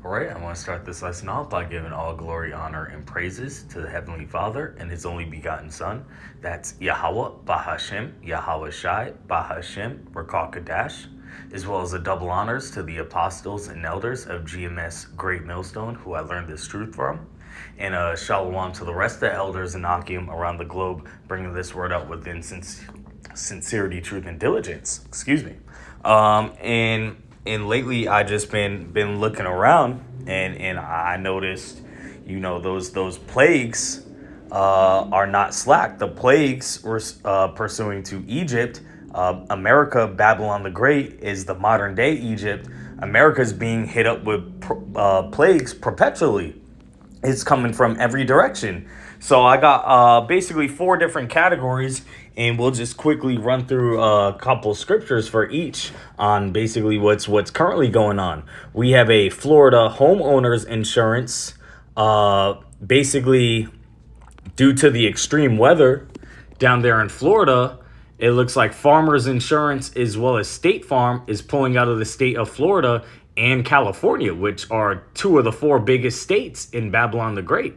All right, I want to start this lesson off by giving all glory, honor, and praises to the Heavenly Father and His only begotten Son. That's Yahweh Bahashem, Yahweh Shai Bahashem, Rakal Kadash, as well as the double honors to the apostles and elders of GMS Great Millstone, who I learned this truth from. And shalom to the rest of the elders and Akim around the globe, bringing this word out within sincerity, truth, and diligence. Excuse me. And lately I just been looking around and I noticed, those plagues are not slack. The plagues were pursuing to Egypt. America, Babylon the Great, is the modern day Egypt. America's being hit up with plagues perpetually. It's coming from every direction. So I got basically four different categories, and we'll just quickly run through a couple scriptures for each on basically what's currently going on. We have a Florida homeowners insurance, basically due to the extreme weather down there in Florida. It looks like Farmers Insurance as well as State Farm is pulling out of the state of Florida and California, which are two of the four biggest states in Babylon the Great.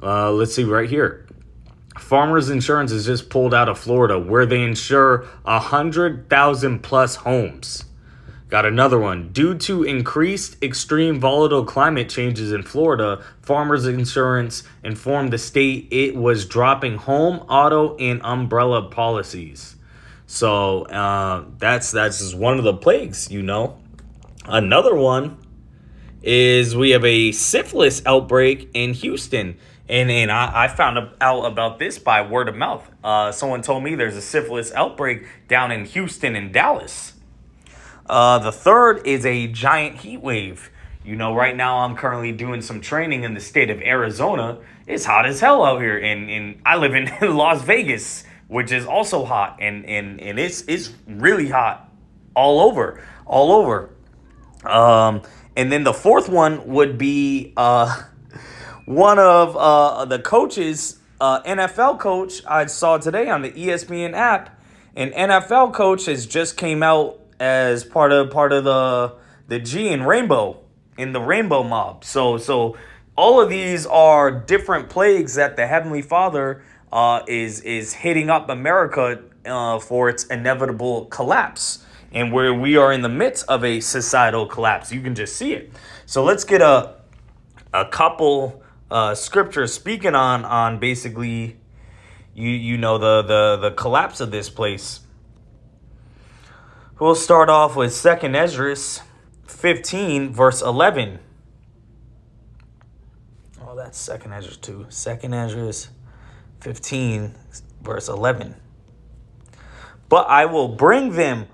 Let's see right here. Farmers Insurance has just pulled out of Florida, where they insure 100,000 plus homes. Got another one. Due to increased extreme volatile climate changes in Florida, Farmers Insurance informed the state it was dropping home, auto, and umbrella policies. So that's just one of the plagues, Another one is we have a syphilis outbreak in Houston. And I found out about this by word of mouth. Someone told me there's a syphilis outbreak down in Houston and Dallas. The third is a giant heat wave. Right now I'm currently doing some training in the state of Arizona. It's hot as hell out here. And I live in Las Vegas, which is also hot. And it's really hot all over. And then the fourth one would be one of the coaches, NFL coach I saw today on the ESPN app. An NFL coach has just came out as part of the G in Rainbow, in the Rainbow Mob. So all of these are different plagues that the Heavenly Father is hitting up America for its inevitable collapse. And where we are in the midst of a societal collapse. You can just see it. So let's get a couple scriptures speaking on basically the collapse of this place. We'll start off with 2nd Ezra 15 verse 11. Oh, that's 2nd Ezra 2. 2nd Ezra 15 verse 11. But I will bring them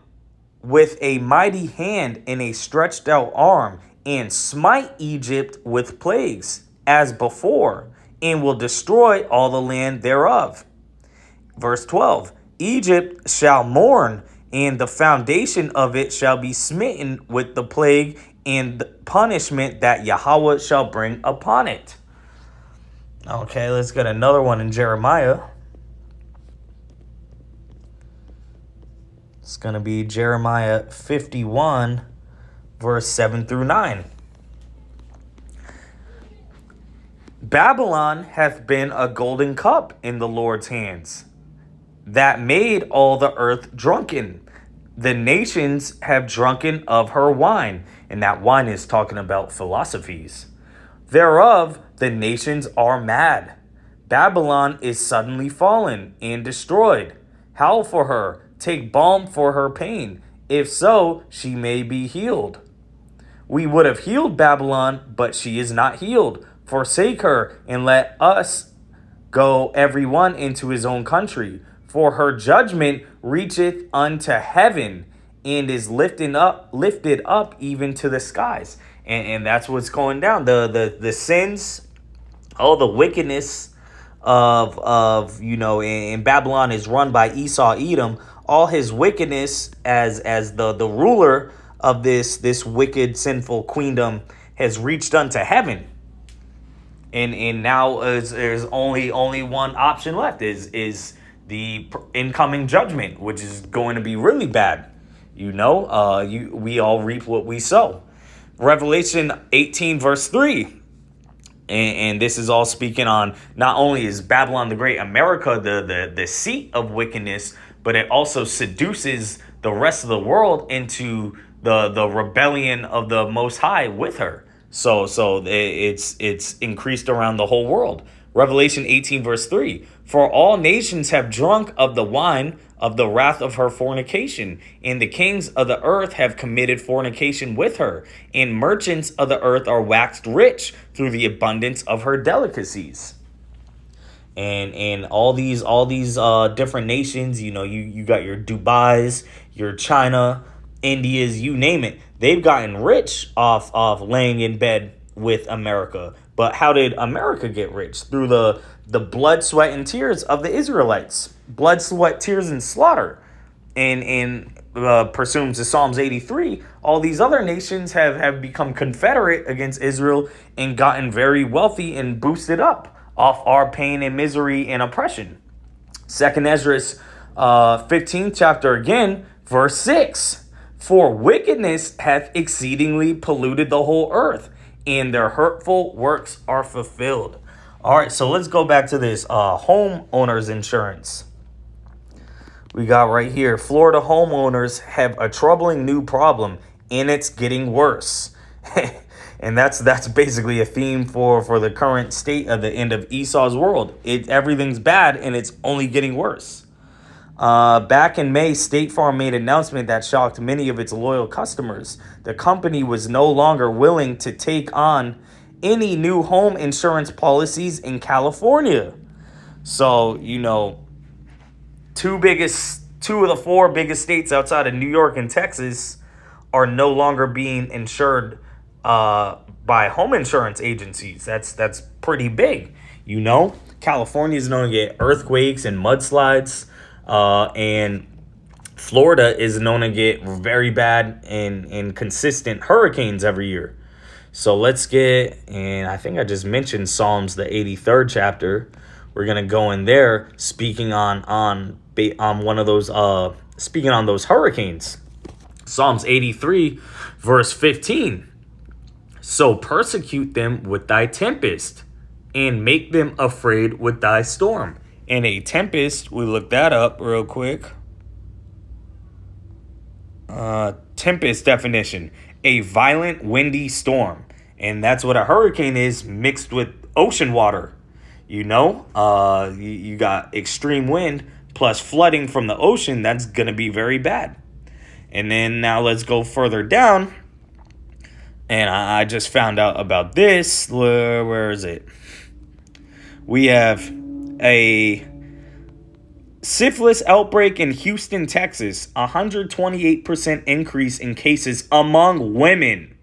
with a mighty hand and a stretched out arm, and smite Egypt with plagues, as before, and will destroy all the land thereof. Verse 12, Egypt shall mourn, and the foundation of it shall be smitten with the plague and the punishment that Yahweh shall bring upon it. Okay, let's get another one in Jeremiah. It's going to be Jeremiah 51, verse 7 through 9. Babylon hath been a golden cup in the Lord's hands, that made all the earth drunken. The nations have drunken of her wine. And that wine is talking about philosophies. Thereof the nations are mad. Babylon is suddenly fallen and destroyed. Howl for her. Take balm for her pain. If so, she may be healed. We would have healed Babylon, but she is not healed. Forsake her, and let us go every one into his own country. For her judgment reacheth unto heaven, and is lifted up even to the skies. And that's what's going down. The sins, all the wickedness of in Babylon is run by Esau Edom. All his wickedness as the ruler of this wicked, sinful queendom has reached unto heaven. And now there's only one option left is the incoming judgment, which is going to be really bad. We all reap what we sow. Revelation 18 verse 3. And this is all speaking on, not only is Babylon the Great, America, the seat of wickedness, but it also seduces the rest of the world into the rebellion of the Most High with her. So it's increased around the whole world. Revelation 18 verse 3. For all nations have drunk of the wine of the wrath of her fornication, and the kings of the earth have committed fornication with her, and merchants of the earth are waxed rich through the abundance of her delicacies. And all these different nations, you got your Dubai's, your China, India's, you name it. They've gotten rich off laying in bed with America. But how did America get rich? Through the blood, sweat, and tears of the Israelites. Blood, sweat, tears, and slaughter. And pursuant to Psalms 83, all these other nations have become confederate against Israel and gotten very wealthy and boosted up off our pain and misery and oppression. Second Ezra 15th chapter again, verse 6. For wickedness hath exceedingly polluted the whole earth, and their hurtful works are fulfilled. All right, so let's go back to this homeowners insurance. We got right here, Florida homeowners have a troubling new problem, and it's getting worse. And that's basically a theme for the current state of the end of Esau's world. Everything's bad, and it's only getting worse. Back in May, State Farm made an announcement that shocked many of its loyal customers. The company was no longer willing to take on any new home insurance policies in California. So, two of the four biggest states outside of New York and Texas are no longer being insured by home insurance agencies. That's pretty big. California is known to get earthquakes and mudslides, and Florida is known to get very bad and consistent hurricanes every year. So let's get, and I think I just mentioned Psalms, the 83rd chapter. We're gonna go in there, speaking on one of those, speaking on those hurricanes. Psalms 83, verse 15. So persecute them with thy tempest, and make them afraid with thy storm. And a tempest, we look that up real quick. Tempest definition: a violent windy storm. And that's what a hurricane is, mixed with ocean water. You got extreme wind plus flooding from the ocean. That's going to be very bad. And then now let's go further down. And I just found out about this. Where is it? We have a syphilis outbreak in Houston, Texas. 128% increase in cases among women.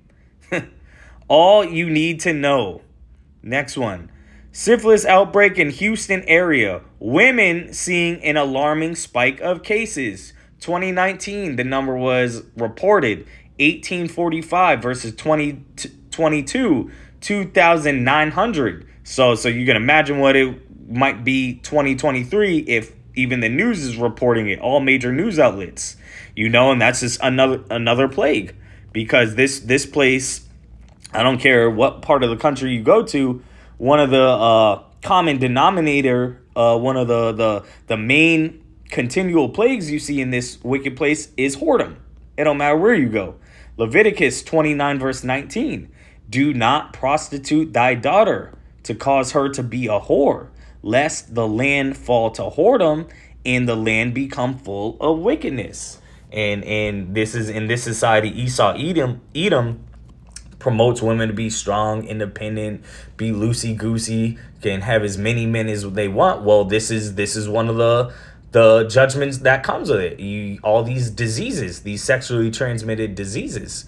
All you need to know. Next one. Syphilis outbreak in Houston area. Women seeing an alarming spike of cases. 2019, the number was reported 1845 versus 2022, 2,900. So you can imagine what it might be 2023 if even the news is reporting it, all major news outlets. And that's just another plague, because this place, I don't care what part of the country you go to, one of the common denominator, one of the main continual plagues you see in this wicked place is whoredom. It don't matter where you go. Leviticus 29 verse 19. Do not prostitute thy daughter to cause her to be a whore, lest the land fall to whoredom and the land become full of wickedness. And this is in this society, Esau Edom promotes women to be strong, independent, be loosey-goosey, can have as many men as they want. Well, this is one of the judgments that comes with it. All these diseases, these sexually transmitted diseases.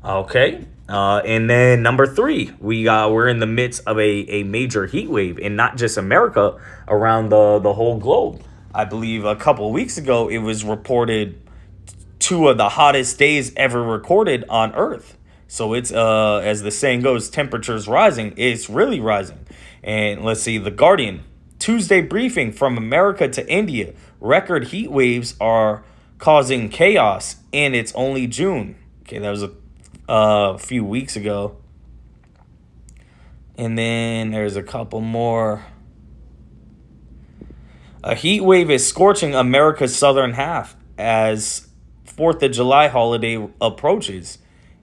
Okay. And then number 3, we're in the midst of a major heat wave, and not just America, around the whole globe. I believe a couple of weeks ago, it was reported 2 of the hottest days ever recorded on Earth. So it's, as the saying goes, temperatures rising. It's really rising. And let's see, The Guardian. Tuesday briefing from America to India. Record heat waves are causing chaos, and it's only June. Okay, that was a few weeks ago. And then there's a couple more. A heat wave is scorching America's southern half as 4th of July holiday approaches.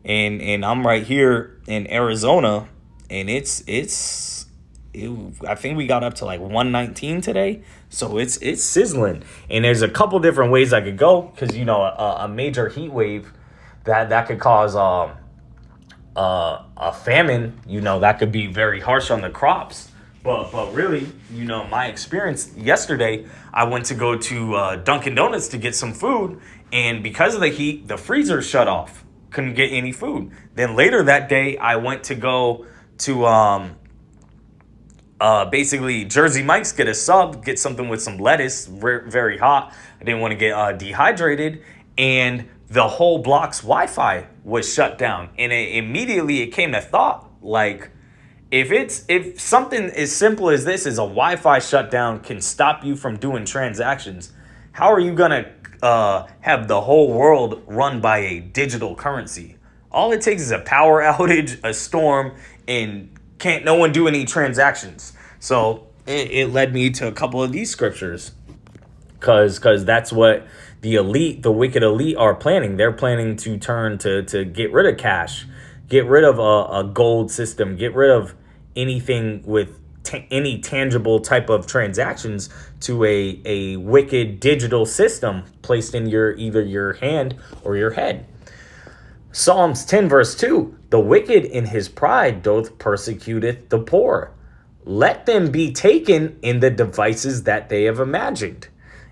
And I'm right here in Arizona, and I think we got up to like 119 today. So it's sizzling. And there's a couple different ways I could go, because a major heat wave that could cause a famine, that could be very harsh on the crops. But really, my experience yesterday, I went to go to Dunkin' Donuts to get some food, and because of the heat, the freezer shut off. Couldn't get any food. Then later that day, I went to go to basically Jersey Mike's, get a sub, get something with some lettuce, very hot. I didn't want to get dehydrated, and the whole block's Wi-Fi was shut down. And immediately it came to thought, like, if something as simple as this, as a Wi-Fi shutdown, can stop you from doing transactions, how are you gonna have the whole world run by a digital currency? All it takes is a power outage, a storm, and can't no one do any transactions. So it led me to a couple of these scriptures, because that's what the elite, the wicked elite, are planning. They're planning to turn to get rid of cash, get rid of a gold system, get rid of anything with any tangible type of transactions, to a wicked digital system placed in either your hand or your head. Psalms 10 verse 2, the wicked in his pride doth persecuteth the poor. Let them be taken in the devices that they have imagined.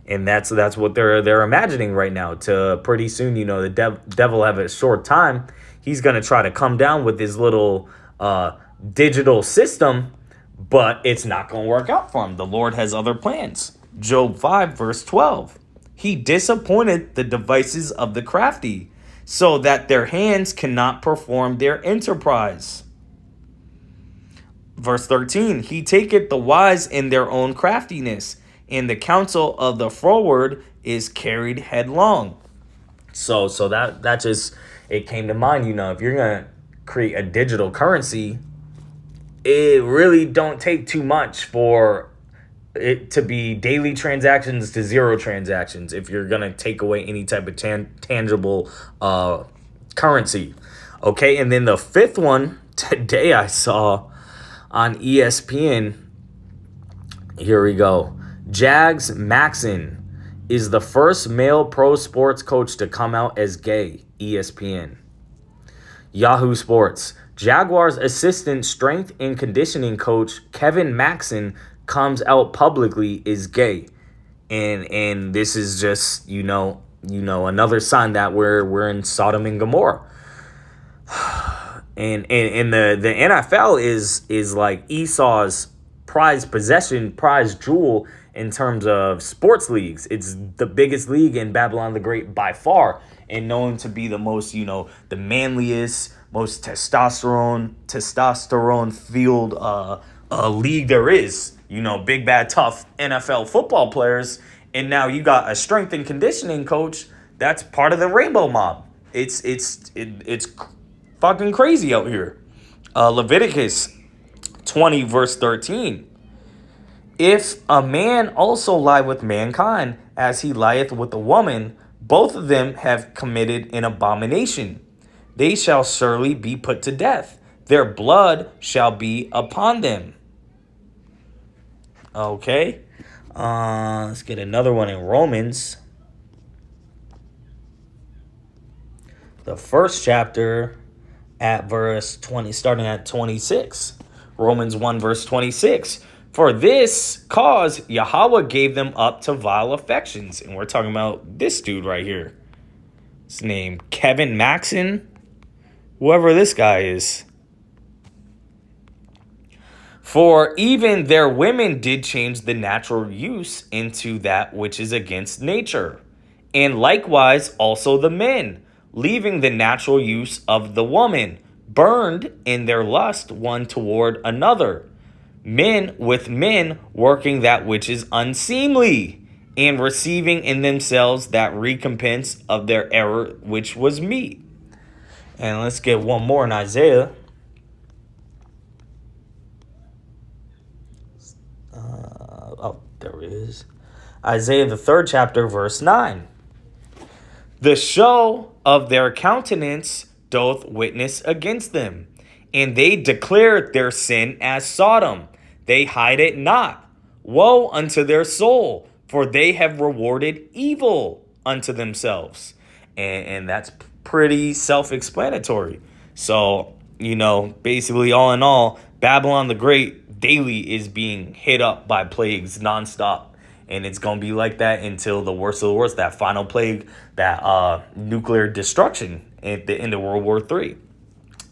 And that's what they're imagining right now. To pretty soon, the devil have a short time. He's going to try to come down with his little digital system, but it's not going to work out for him. The Lord has other plans. Job 5 verse 12. He disappointed the devices of the crafty, so that their hands cannot perform their enterprise. Verse 13. He taketh the wise in their own craftiness, and the counsel of the froward is carried headlong. So that just, it came to mind, if you're going to create a digital currency, it really don't take too much for it to be daily transactions to zero transactions if you're going to take away any type of tangible currency. Okay, and then the fifth one today I saw on ESPN. Here we go. Jags Maxon is the first male pro sports coach to come out as gay. ESPN. Yahoo Sports. Jaguars assistant strength and conditioning coach Kevin Maxon comes out publicly as gay. And this is just, another sign that we're in Sodom and Gomorrah. And the NFL is like Esau's prized possession, prized jewel in terms of sports leagues. It's the biggest league in Babylon the Great by far, and known to be the most, the manliest, most testosterone fueled league there is. Big bad tough NFL football players, and now you got a strength and conditioning coach that's part of the Rainbow Mob. It's fucking crazy out here. Leviticus 20 verse 13. If a man also lie with mankind, as he lieth with a woman, both of them have committed an abomination. They shall surely be put to death. Their blood shall be upon them. Okay. Let's get another one in Romans. The first chapter at verse 20, starting at 26. Romans 1 verse 26. For this cause Yahweh gave them up to vile affections. And we're talking about this dude right here. His name, Kevin Maxon. Whoever this guy is. For even their women did change the natural use into that which is against nature. And likewise also the men, leaving the natural use of the woman, burned in their lust one toward another. Men with men working that which is unseemly, and receiving in themselves that recompense of their error which was meet. And let's get one more in Isaiah. There it is. Isaiah, the 3rd chapter, verse 9. The show of their countenance doth witness against them, and they declare their sin as Sodom. They hide it not. Woe unto their soul, for they have rewarded evil unto themselves. And that's pretty self-explanatory. So, basically all in all, Babylon the Great daily is being hit up by plagues nonstop. And it's going to be like that until the worst of the worst, that final plague, that nuclear destruction at the end of World War III.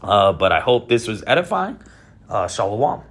But I hope this was edifying. Shalom.